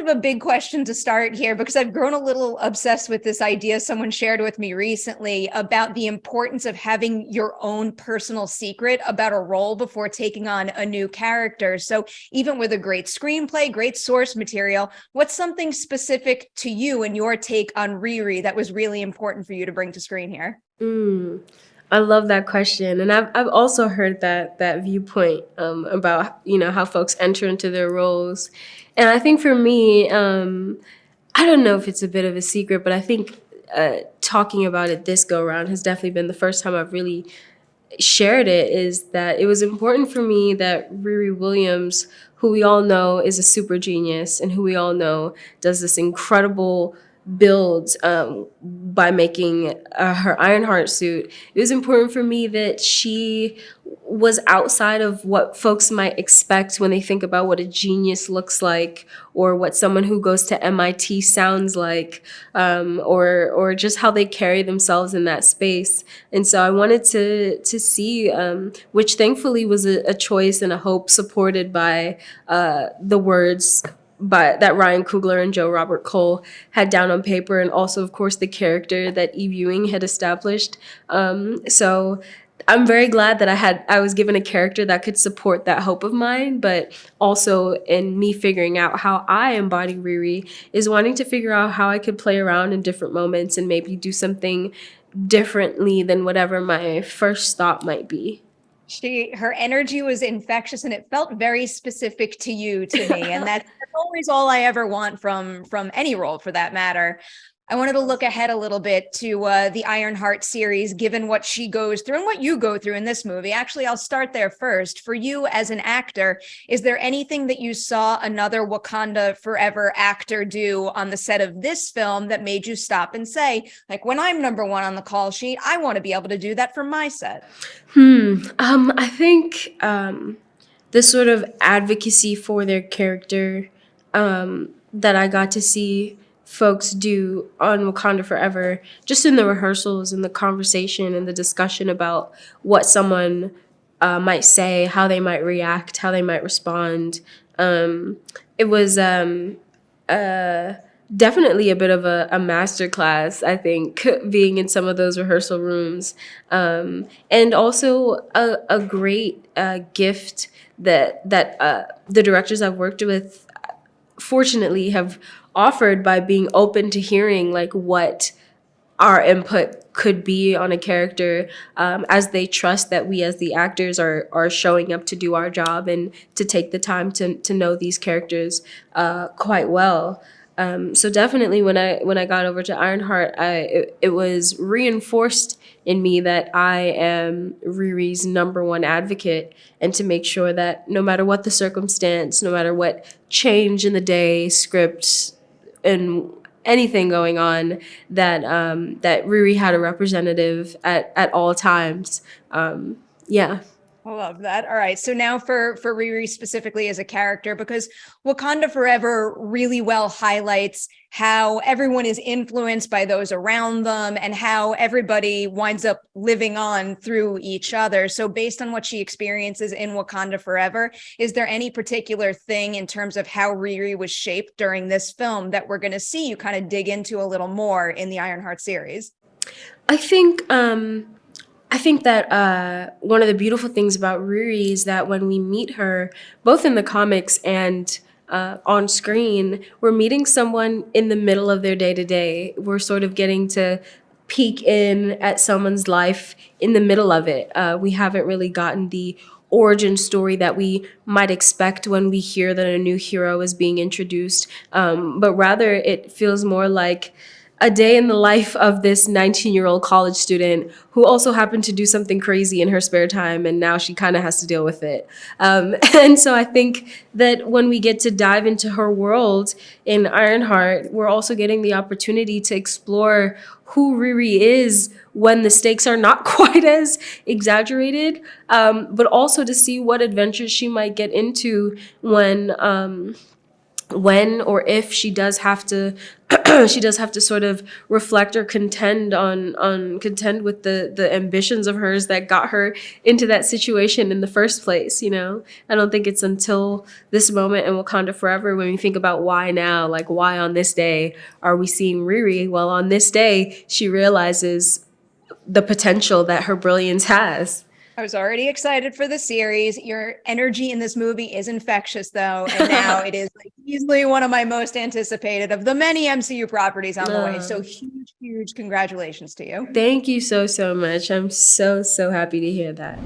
of a big question to start here because I've grown a little obsessed with this idea someone shared with me recently about the importance of having your own personal secret about a role before taking on a new character. So even with a great screenplay, great source material, what's something specific to you and your take on Riri that was really important for you to bring to screen here? I love that question, and I've also heard that viewpoint about how folks enter into their roles, and I think for me, I don't know if it's a bit of a secret, but I think talking about it this go around has definitely been the first time I've really shared it. Is that it was important for me that Riri Williams, who we all know is a super genius and who we all know does this incredible build by making her Ironheart suit, it was important for me that she was outside of what folks might expect when they think about what a genius looks like or what someone who goes to MIT sounds like, or just how they carry themselves in that space. And so I wanted to see, which thankfully was a choice and a hope supported by the words that Ryan Coogler and Joe Robert Cole had down on paper, and also, of course, the character that Eve Ewing had established. So I'm very glad that I was given a character that could support that hope of mine, but also in me figuring out how I embody Riri is wanting to figure out how I could play around in different moments and maybe do something differently than whatever my first thought might be. Her energy was infectious and it felt very specific to you, to me. And that's always all I ever want from any role for that matter. I wanted to look ahead a little bit to the Ironheart series, given what she goes through and what you go through in this movie. Actually, I'll start there first. For you as an actor, is there anything that you saw another Wakanda Forever actor do on the set of this film that made you stop and say, like, when I'm number one on the call sheet, I want to be able to do that for my set? I think the sort of advocacy for their character that I got to see folks do on Wakanda Forever, just in the rehearsals and the conversation and the discussion about what someone might say, how they might react, how they might respond. It was definitely a bit of a master class, I think, being in some of those rehearsal rooms. And also a great gift that the directors I've worked with fortunately have offered by being open to hearing like what our input could be on a character, as they trust that we as the actors are showing up to do our job and to take the time to know these characters quite well. So definitely when I got over to Ironheart, it was reinforced in me that I am Riri's number one advocate, and to make sure that no matter what the circumstance, no matter what change in the day, script, and anything going on, that that Riri had a representative at all times. Yeah. I love that. All right. So now for Riri specifically as a character, because Wakanda Forever really well highlights how everyone is influenced by those around them and how everybody winds up living on through each other. So based on what she experiences in Wakanda Forever, is there any particular thing in terms of how Riri was shaped during this film that we're going to see you kind of dig into a little more in the Ironheart series? I think that one of the beautiful things about Riri is that when we meet her, both in the comics and on screen, we're meeting someone in the middle of their day-to-day. We're sort of getting to peek in at someone's life in the middle of it. We haven't really gotten the origin story that we might expect when we hear that a new hero is being introduced, but rather it feels more like a day in the life of this 19-year-old college student who also happened to do something crazy in her spare time, and now she kind of has to deal with it. And so I think that when we get to dive into her world in Ironheart, we're also getting the opportunity to explore who Riri is when the stakes are not quite as exaggerated, but also to see what adventures she might get into when when or if she does have to she does have to sort of reflect or contend with the ambitions of hers that got her into that situation in the first place. I don't think it's until this moment in Wakanda Forever when we think about why now, like why on this day are we seeing Riri? Well, on this day she realizes the potential that her brilliance has. I was already excited for the series. Your energy in this movie is infectious, though, and now it is easily one of my most anticipated of the many MCU properties on the way. So huge, huge congratulations to you. Thank you so much. I'm so happy to hear that.